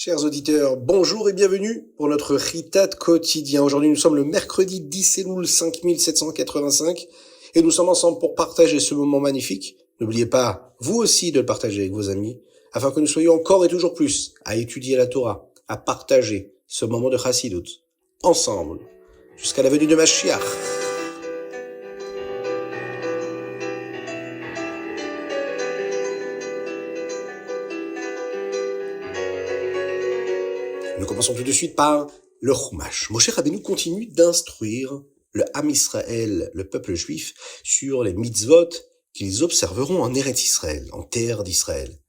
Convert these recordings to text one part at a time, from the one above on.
Chers auditeurs, bonjour et bienvenue pour notre Ritat quotidien. Aujourd'hui, nous sommes le mercredi 10 Elul 5785 et nous sommes ensemble pour partager ce moment magnifique. N'oubliez pas, vous aussi, de le partager avec vos amis, afin que nous soyons encore et toujours plus à étudier la Torah, à partager ce moment de Chassidut, ensemble, jusqu'à la venue de Mashiach. Nous commençons tout de suite par le Chumash. Moshe Rabbeinu continue d'instruire le Ham Israël, le peuple juif, sur les mitzvot qu'ils observeront en Eretz Israël, en terre d'Israël.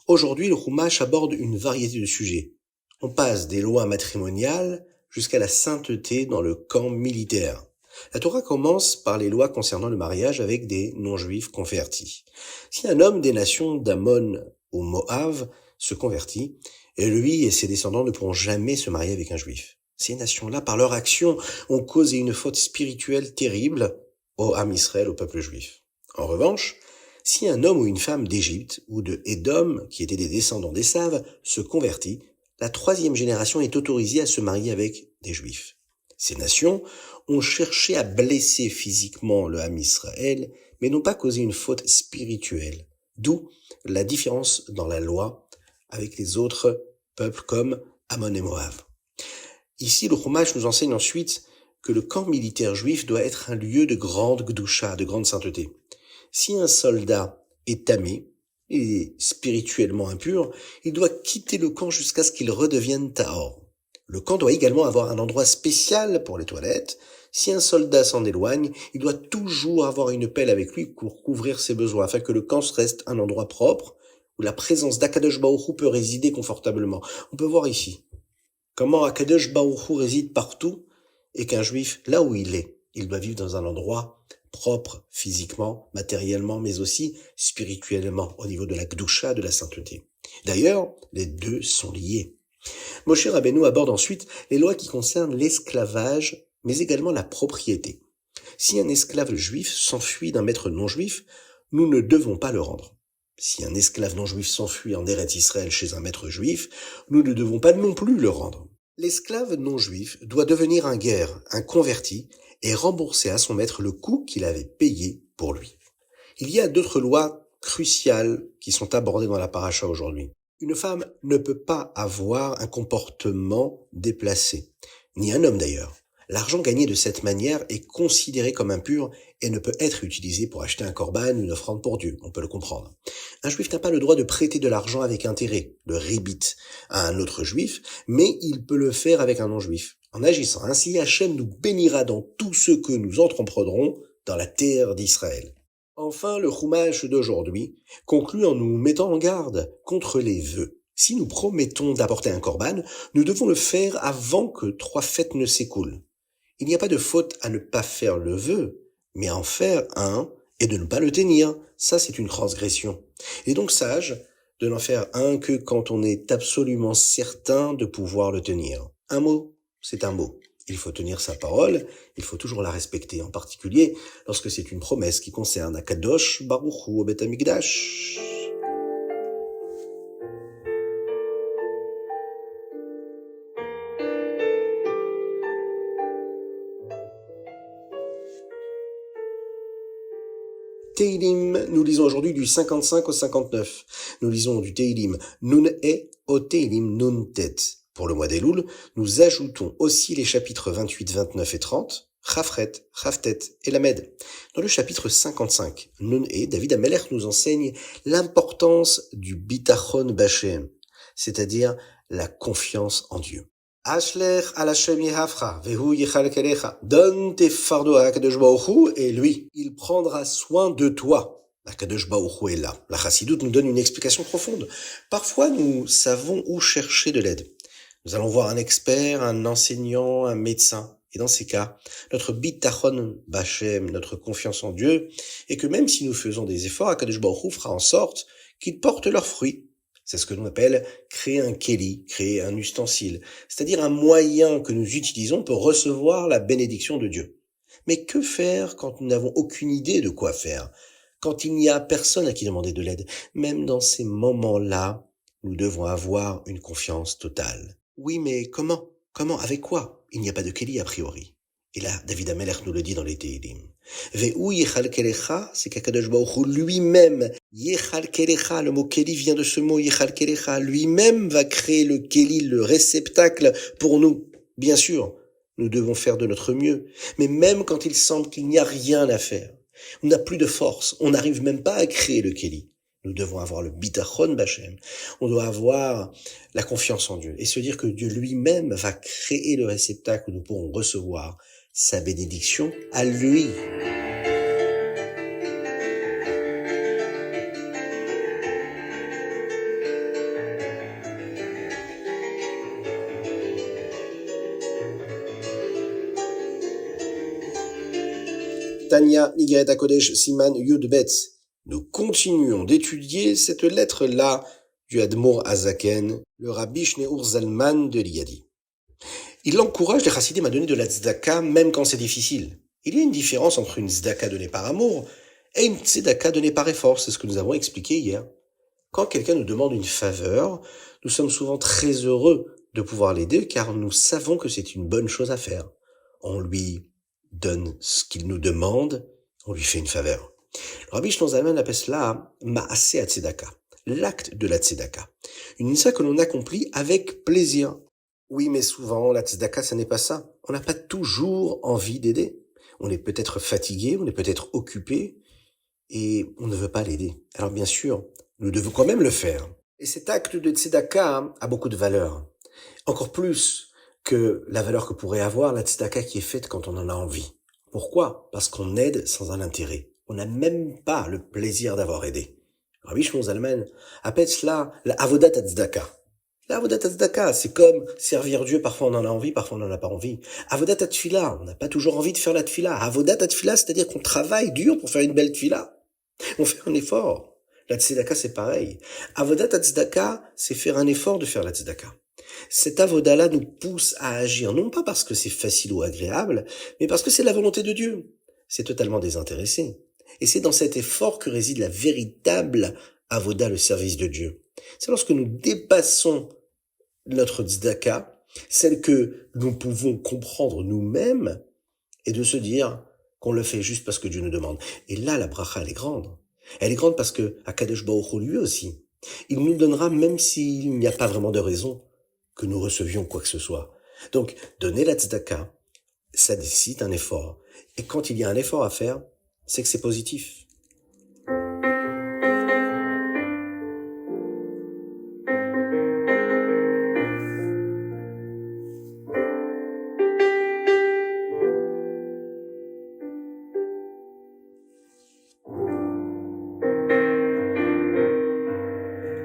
Aujourd'hui, le Chumash aborde une variété de sujets. On passe des lois matrimoniales jusqu'à la sainteté dans le camp militaire. La Torah commence par les lois concernant le mariage avec des non-juifs convertis. Si un homme des nations d'Ammon ou Moab se convertit, et lui et ses descendants ne pourront jamais se marier avec un juif. Ces nations-là, par leur action, ont causé une faute spirituelle terrible au Ham Israël, au peuple juif. En revanche, si un homme ou une femme d'Égypte ou de Édom, qui étaient des descendants d'Ésav, se convertit, la troisième génération est autorisée à se marier avec des juifs. Ces nations ont cherché à blesser physiquement le Ham Israël, mais n'ont pas causé une faute spirituelle. D'où la différence dans la loi avec les autres peuples comme Ammon et Moab. Ici, le Chumash nous enseigne ensuite que le camp militaire juif doit être un lieu de grande gdusha, de grande sainteté. Si un soldat est tamé, et spirituellement impur, il doit quitter le camp jusqu'à ce qu'il redevienne tahor. Le camp doit également avoir un endroit spécial pour les toilettes. Si un soldat s'en éloigne, il doit toujours avoir une pelle avec lui pour couvrir ses besoins, afin que le camp reste un endroit propre, où la présence d'Akadosh Baruch Hu peut résider confortablement. On peut voir ici comment Akadosh Baruch Hu réside partout et qu'un juif, là où il est, il doit vivre dans un endroit propre physiquement, matériellement, mais aussi spirituellement, au niveau de la Gdusha, de la sainteté. D'ailleurs, les deux sont liés. Moshe Rabbeinu aborde ensuite les lois qui concernent l'esclavage, mais également la propriété. Si un esclave juif s'enfuit d'un maître non juif, nous ne devons pas le rendre. Si un esclave non-juif s'enfuit en Eretz Israël chez un maître juif, nous ne devons pas non plus le rendre. L'esclave non-juif doit devenir un guer, un converti, et rembourser à son maître le coût qu'il avait payé pour lui. Il y a d'autres lois cruciales qui sont abordées dans la paracha aujourd'hui. Une femme ne peut pas avoir un comportement déplacé, ni un homme d'ailleurs. L'argent gagné de cette manière est considéré comme impur et ne peut être utilisé pour acheter un korban ou une offrande pour Dieu, on peut le comprendre. Un juif n'a pas le droit de prêter de l'argent avec intérêt, le ribit, à un autre juif, mais il peut le faire avec un non-juif. En agissant ainsi, Hachem nous bénira dans tout ce que nous entreprendrons dans la terre d'Israël. Enfin, le Chumash d'aujourd'hui conclut en nous mettant en garde contre les vœux. Si nous promettons d'apporter un korban, nous devons le faire avant que 3 fêtes ne s'écoulent. Il n'y a pas de faute à ne pas faire le vœu, mais à en faire un et de ne pas le tenir. Ça, c'est une transgression. Il est donc sage de n'en faire un que quand on est absolument certain de pouvoir le tenir. Un mot, c'est un mot. Il faut tenir sa parole, il faut toujours la respecter, en particulier lorsque c'est une promesse qui concerne Akadosh Baruch Hu au Beth Amikdash. Teilim, nous lisons aujourd'hui du 55 au 59. Nous lisons du Teilim Nun E au Teilim Nun Tet. Pour le mois d'Elul, nous ajoutons aussi les chapitres 28, 29 et 30, Chafret, Chaftet et Lamed. Dans le chapitre 55, Nun E, David Amelech nous enseigne l'importance du bitachon b'Hashem, c'est-à-dire la confiance en Dieu. Ashlech al Hashem yehavcha, vehu yichalkelecha. Donne tes fardeaux à Akadosh Baruch Hu, et lui, il prendra soin de toi. Akadosh Baruch Hu est là. La Chassidut nous donne une explication profonde. Parfois, nous savons où chercher de l'aide. Nous allons voir un expert, un enseignant, un médecin. Et dans ces cas, notre bitachon b'Hashem, notre confiance en Dieu, est que même si nous faisons des efforts, Akadosh Baruch Hu fera en sorte qu'ils portent leurs fruits. C'est ce que l'on appelle créer un keli, créer un ustensile, c'est-à-dire un moyen que nous utilisons pour recevoir la bénédiction de Dieu. Mais que faire quand nous n'avons aucune idée de quoi faire, quand il n'y a personne à qui demander de l'aide? Même dans ces moments-là, nous devons avoir une confiance totale. Oui, mais comment? Comment? Avec quoi? Il n'y a pas de Keli a priori. Et là, David Amelech nous le dit dans les Tehillim. Ve'u yechal kelecha, c'est qu'Akadosh Baruch Hu lui-même, yechal kelecha, le mot Keli vient de ce mot yechal kelecha, lui-même va créer le Keli, le réceptacle pour nous. Bien sûr, nous devons faire de notre mieux. Mais même quand il semble qu'il n'y a rien à faire, on n'a plus de force, on n'arrive même pas à créer le Keli. Nous devons avoir le bitachon b'Hashem. On doit avoir la confiance en Dieu et se dire que Dieu lui-même va créer le réceptacle où nous pourrons recevoir sa bénédiction à lui. Tania Nigeret HaKodesh Siman Yud Bet. Nous continuons d'étudier cette lettre-là du Admor Azaken, le Rabbi Shneur Zalman de Liadi. Il encourage les chassidim à donner de la tzedaka même quand c'est difficile. Il y a une différence entre une tzedaka donnée par amour et une tzedaka donnée par effort, c'est ce que nous avons expliqué hier. Quand quelqu'un nous demande une faveur, nous sommes souvent très heureux de pouvoir l'aider car nous savons que c'est une bonne chose à faire. On lui donne ce qu'il nous demande, on lui fait une faveur. Le Rabbi Shneur Zalman appelle cela Ma'aseh HaTzedaka, l'acte de la tzedaka. Une mitzvah que l'on accomplit avec plaisir. Oui, mais souvent, la tzedaka, ça n'est pas ça. On n'a pas toujours envie d'aider. On est peut-être fatigué, on est peut-être occupé, et on ne veut pas l'aider. Alors bien sûr, nous devons quand même le faire. Et cet acte de tzedaka a beaucoup de valeur. Encore plus que la valeur que pourrait avoir la tzedaka qui est faite quand on en a envie. Pourquoi? Parce qu'on aide sans un intérêt. On n'a même pas le plaisir d'avoir aidé. Rabbi Shneur Zalman appelle cela la avodat tzedaka. La avodat tzedaka, c'est comme servir Dieu, parfois on en a envie, parfois on n'en a pas envie. Avodat tefila, on n'a pas toujours envie de faire la tefila. Avodat tefila, c'est-à-dire qu'on travaille dur pour faire une belle tefila. On fait un effort. La tzedaka, c'est pareil. Avodat tzedaka, c'est faire un effort de faire la tzedaka. Cet avodat-là nous pousse à agir, non pas parce que c'est facile ou agréable, mais parce que c'est la volonté de Dieu. C'est totalement désintéressé. Et c'est dans cet effort que réside la véritable avodat, le service de Dieu. C'est lorsque nous dépassons notre tzedaka, celle que nous pouvons comprendre nous-mêmes, et de se dire qu'on le fait juste parce que Dieu nous demande. Et là, la bracha, elle est grande. Elle est grande parce que Akadosh Baruch Hu, lui aussi, il nous donnera même s'il n'y a pas vraiment de raison que nous recevions quoi que ce soit. Donc, donner la tzedaka, ça nécessite un effort. Et quand il y a un effort à faire, c'est que c'est positif.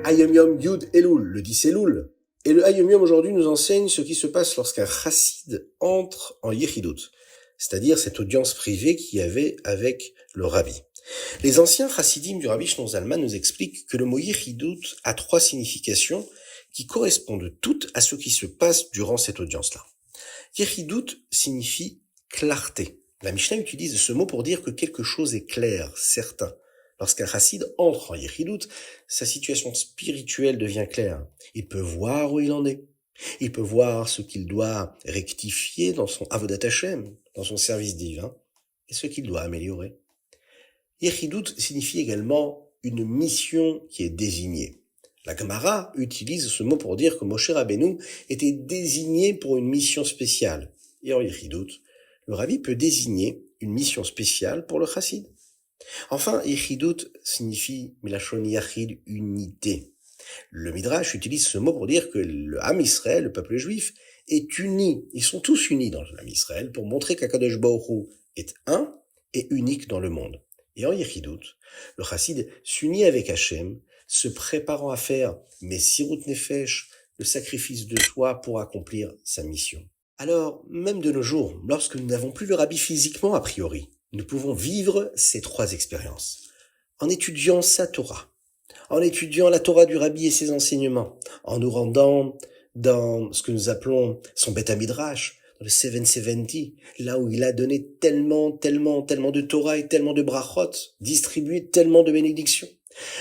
Hayom Yom Yud Elul, le 10 Elul. Et le Hayom Yom aujourd'hui nous enseigne ce qui se passe lorsqu'un chassid entre en Yechidut, c'est-à-dire cette audience privée qu'il y avait avec le rabbi. Les anciens chassidim du Rabbi Shneur Zalman nous expliquent que le mot Yechidut a 3 significations qui correspondent toutes à ce qui se passe durant cette audience-là. Yechidut signifie clarté. La Mishnah utilise ce mot pour dire que quelque chose est clair, certain. Lorsqu'un chassid entre en Yechidut, sa situation spirituelle devient claire. Il peut voir où il en est. Il peut voir ce qu'il doit rectifier dans son avodat Hashem, dans son service divin, et ce qu'il doit améliorer. Yechidut signifie également une mission qui est désignée. La Gemara utilise ce mot pour dire que Moshe Rabbeinu était désigné pour une mission spéciale. Et en Yechidut, le Rabbi peut désigner une mission spéciale pour le chassid. Enfin, Yechidut signifie Milachon Yachid, unité. Le Midrash utilise ce mot pour dire que le Ham Israël, le peuple juif, est uni. Ils sont tous unis dans le Ham Israël pour montrer qu'Akadosh Baruch Hu est un et unique dans le monde. Et en Yechidut, le chassid s'unit avec Hachem, se préparant à faire Messirut Nefesh, le sacrifice de soi pour accomplir sa mission. Alors, même de nos jours, lorsque nous n'avons plus le rabbi physiquement a priori, nous pouvons vivre ces 3 expériences. En étudiant sa Torah, en étudiant la Torah du rabbi et ses enseignements, en nous rendant dans ce que nous appelons son Beth Midrash, dans le 770, là où il a donné tellement de Torah et tellement de brachot, distribué tellement de bénédictions.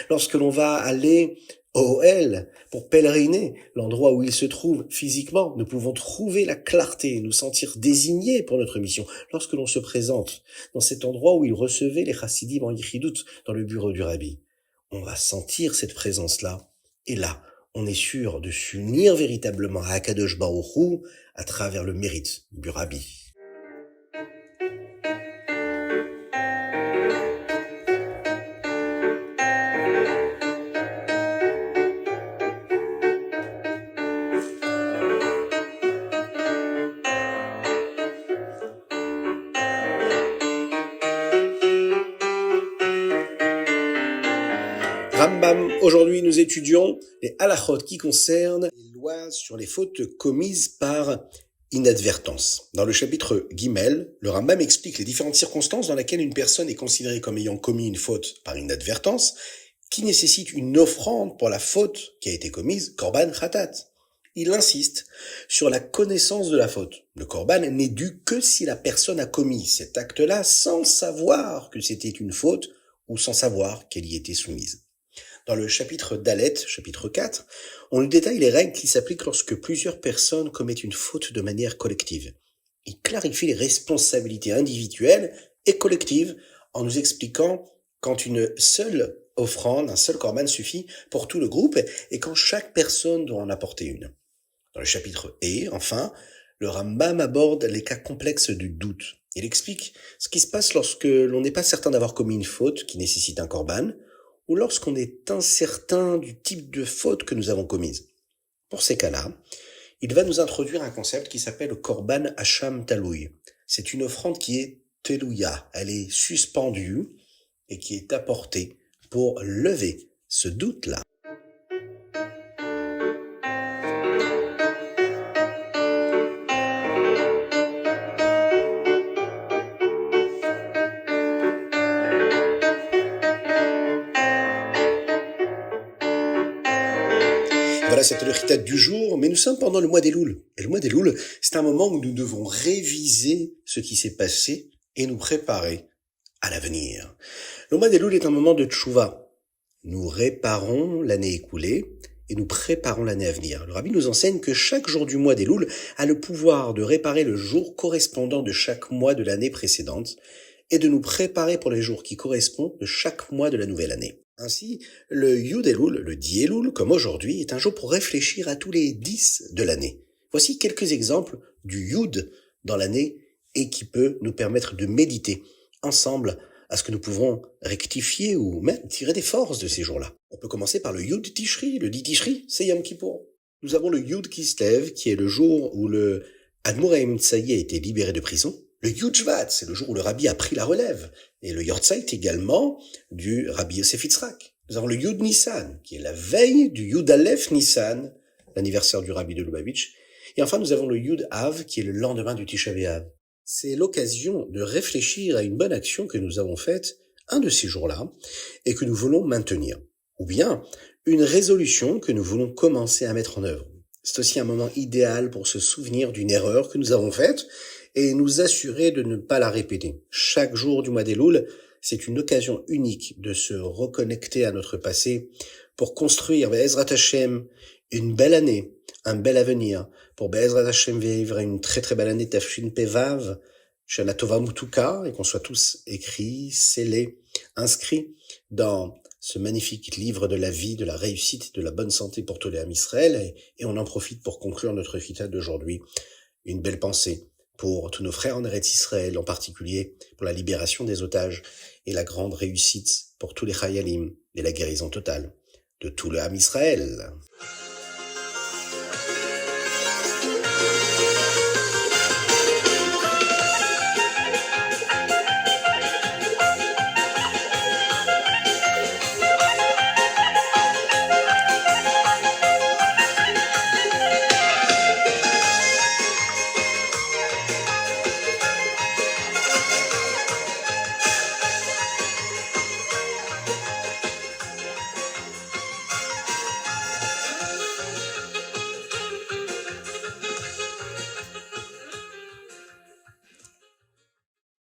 Lorsque l'on va aller Ohel, pour pèleriner, l'endroit où il se trouve physiquement. Nous pouvons trouver la clarté, nous sentir désignés pour notre mission lorsque l'on se présente dans cet endroit où il recevait les chassidim en yichidut, dans le bureau du rabbi. On va sentir cette présence-là, et là, on est sûr de s'unir véritablement à Akadosh Baruch Hu à travers le mérite du rabbi. Rambam, aujourd'hui nous étudions les halachot qui concernent les lois sur les fautes commises par inadvertance. Dans le chapitre Gimel, le Rambam explique les différentes circonstances dans lesquelles une personne est considérée comme ayant commis une faute par inadvertance, qui nécessite une offrande pour la faute qui a été commise, korban khatat. Il insiste sur la connaissance de la faute. Le korban n'est dû que si la personne a commis cet acte-là sans savoir que c'était une faute ou sans savoir qu'elle y était soumise. Dans le chapitre Dalet, chapitre 4, on nous détaille les règles qui s'appliquent lorsque plusieurs personnes commettent une faute de manière collective. Il clarifie les responsabilités individuelles et collectives en nous expliquant quand une seule offrande, un seul korban suffit pour tout le groupe et quand chaque personne doit en apporter une. Dans le chapitre E, enfin, le Rambam aborde les cas complexes du doute. Il explique ce qui se passe lorsque l'on n'est pas certain d'avoir commis une faute qui nécessite un korban, ou lorsqu'on est incertain du type de faute que nous avons commise. Pour ces cas-là, il va nous introduire un concept qui s'appelle le korban hacham taloui. C'est une offrande qui est telouya, elle est suspendue et qui est apportée pour lever ce doute-là. Voilà, c'était le chitat du jour, mais nous sommes pendant le mois d'Elul. Et le mois d'Elul, c'est un moment où nous devons réviser ce qui s'est passé et nous préparer à l'avenir. Le mois d'Elul est un moment de tchouva. Nous réparons l'année écoulée et nous préparons l'année à venir. Le rabbi nous enseigne que chaque jour du mois d'Elul a le pouvoir de réparer le jour correspondant de chaque mois de l'année précédente et de nous préparer pour les jours qui correspondent de chaque mois de la nouvelle année. Ainsi, le Yud Elul, le 10 Elul, comme aujourd'hui, est un jour pour réfléchir à tous les 10 de l'année. Voici quelques exemples du Yud dans l'année et qui peut nous permettre de méditer ensemble à ce que nous pouvons rectifier ou même tirer des forces de ces jours-là. On peut commencer par le Yud Tishri. Le 10 Tishri, c'est Yom Kippour. Nous avons le Yud Kislev, qui est le jour où le Admour Haim Tsaïe a été libéré de prison. Le Yud Shvat, c'est le jour où le rabbi a pris la relève. Et le Yortzeit également du rabbi Yosef Yitzhak. Nous avons le Yud Nissan, qui est la veille du Yud Aleph Nissan, l'anniversaire du rabbi de Lubavitch. Et enfin, nous avons le Yud Av, qui est le lendemain du Tisha B'Av. C'est l'occasion de réfléchir à une bonne action que nous avons faite un de ces jours-là et que nous voulons maintenir. Ou bien, une résolution que nous voulons commencer à mettre en œuvre. C'est aussi un moment idéal pour se souvenir d'une erreur que nous avons faite et nous assurer de ne pas la répéter. Chaque jour du mois d'Elul, c'est une occasion unique de se reconnecter à notre passé pour construire, Be'ezrat Hashem, une belle année, un bel avenir, pour Be'ezrat Hashem vivre une très très belle année Tafshin Pevav, Shana Tova Mutuka, et qu'on soit tous écrits, scellés, inscrits dans ce magnifique livre de la vie, de la réussite, de la bonne santé pour tous les Am Israël, et on en profite pour conclure notre chitat d'aujourd'hui. Une belle pensée pour tous nos frères en Eretz Israël, en particulier pour la libération des otages et la grande réussite pour tous les Chayalim et la guérison totale de tout le Am Israël.